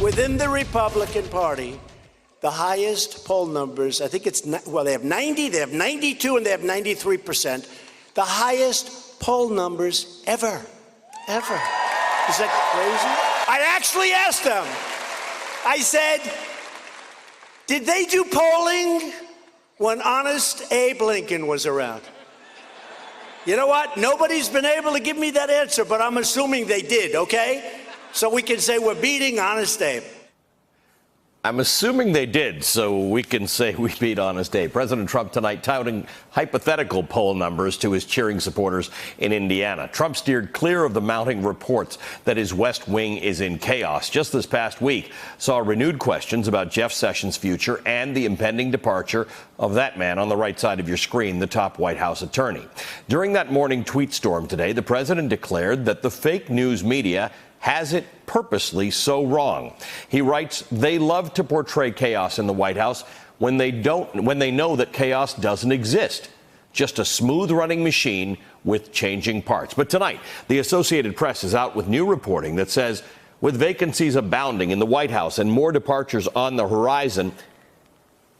within the Republican Party, the highest poll numbers, I think it's, well, they have 90, they have 92, and they have 93%. The highest poll numbers ever. Is that crazy? I actually asked them. I said, did they do polling when Honest Abe Lincoln was around? You know what? Nobody's been able to give me that answer, but I'm assuming they did, okay? So we can say we're beating Honest Abe. I'm assuming they did, so we can say we beat Honest Abe. President Trump tonight touting hypothetical poll numbers to his cheering supporters in Indiana. Trump steered clear of the mounting reports that his West Wing is in chaos. Just this past week saw renewed questions about Jeff Sessions' future and the impending departure of that man on the right side of your screen, the top White House attorney. During that morning tweet storm today, the president declared that the fake news media has it purposely so wrong. He writes, they love to portray chaos in the White House when they know that chaos doesn't exist. Just a smooth running machine with changing parts. But tonight, the Associated Press is out with new reporting that says with vacancies abounding in the White House and more departures on the horizon,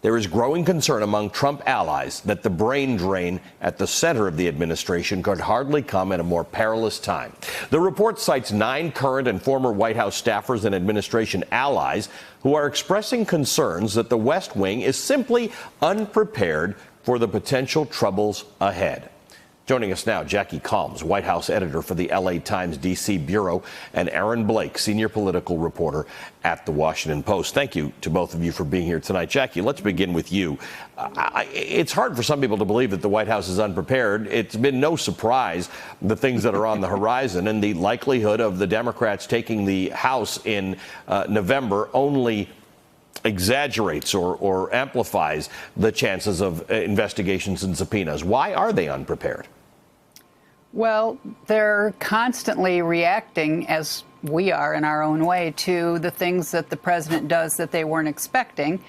there is growing concern among Trump allies that the brain drain at the center of the administration could hardly come at a more perilous time. The report cites 9 current and former White House staffers and administration allies who are expressing concerns that the West Wing is simply unprepared for the potential troubles ahead. Joining us now, Jackie Calmes, White House editor for the LA Times D.C. Bureau, and Aaron Blake, senior political reporter at the Washington Post. Thank you to both of you for being here tonight. Jackie, let's begin with you. It's hard for some people to believe that the White House is unprepared. It's been no surprise the things that are on the horizon, and the likelihood of the Democrats taking the House in November only exaggerates or amplifies the chances of investigations and subpoenas. Why are they unprepared? Well, they're constantly reacting, as we are in our own way, to the things that the president does that they weren't expecting,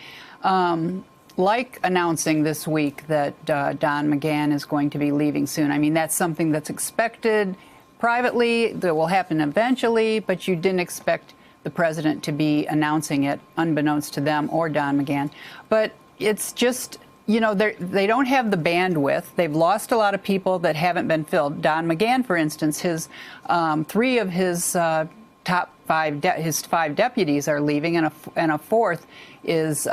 like announcing this week that Don McGahn is going to be leaving soon. I mean, that's something that's expected privately, that will happen eventually, but you didn't expect the president to be announcing it, unbeknownst to them or Don McGahn. But it's just, you know, they don't have the bandwidth. They've lost a lot of people that haven't been filled. Don McGahn, for instance, his 3 of his top 5 his 5 deputies are leaving, and a 4th is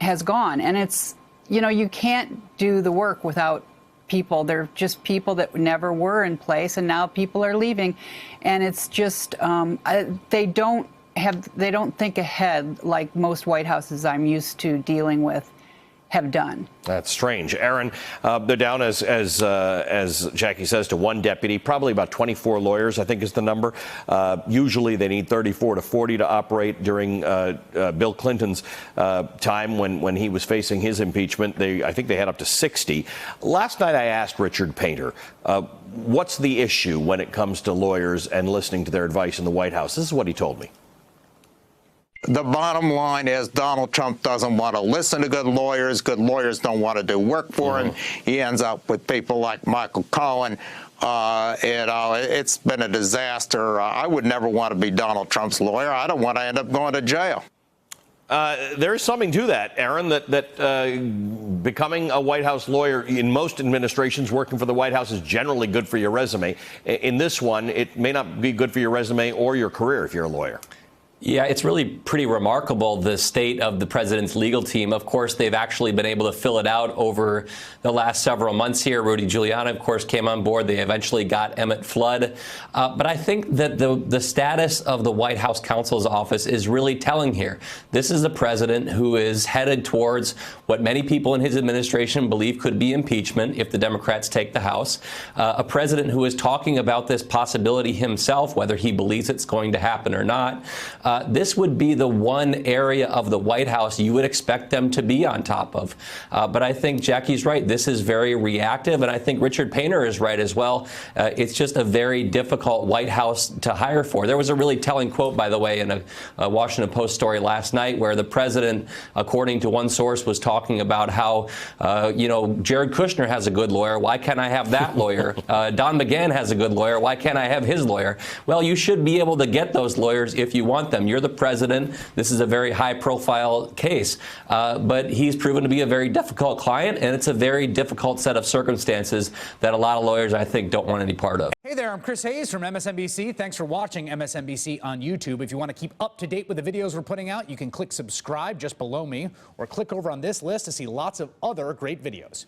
has gone. And it's, you know, you can't do the work without people. They're just people that never were in place, and now people are leaving, and it's just they don't think ahead like most White Houses I'm used to dealing with have done. That's strange. Aaron, they're down, as Jackie says, to 1 deputy, probably about 24 lawyers, I think is the number. Usually they need 34 to 40 to operate. During Bill Clinton's time when he was facing his impeachment, I think they had up to 60. Last night I asked Richard Painter, what's the issue when it comes to lawyers and listening to their advice in the White House? This is what he told me. The bottom line is Donald Trump doesn't want to listen to good lawyers. Good lawyers don't want to do work for him. He ends up with people like Michael Cohen. It's been a disaster. I would never want to be Donald Trump's lawyer. I don't want to end up going to jail. There is something to that, Aaron, that becoming a White House lawyer in most administrations, working for the White House, is generally good for your resume. In this one, it may not be good for your resume or your career if you're a lawyer. Yeah, it's really pretty remarkable, the state of the president's legal team. Of course, they've actually been able to fill it out over the last several months here. Rudy Giuliani, of course, came on board. They eventually got Emmett Flood. But I think that the status of the White House counsel's office is really telling here. This is the president who is headed towards what many people in his administration believe could be impeachment if the Democrats take the House. A president who is talking about this possibility himself, whether he believes it's going to happen or not. This would be the one area of the White House you would expect them to be on top of. But I think Jackie's right. This is very reactive, and I think Richard Painter is right as well. It's just a very difficult White House to hire for. There was a really telling quote, by the way, in a Washington Post story last night where the president, according to one source, was talking about how, Jared Kushner has a good lawyer. Why can't I have that lawyer? Don McGahn has a good lawyer. Why can't I have his lawyer? Well, you should be able to get those lawyers if you want them. him. You're the president. This is a very high-profile case. But he's proven to be a very difficult client, and it's a very difficult set of circumstances that a lot of lawyers, I think, don't want any part of. Hey there, I'm Chris Hayes from MSNBC. Thanks for watching MSNBC on YouTube. If you want to keep up to date with the videos we're putting out, you can click subscribe just below me, or click over on this list to see lots of other great videos.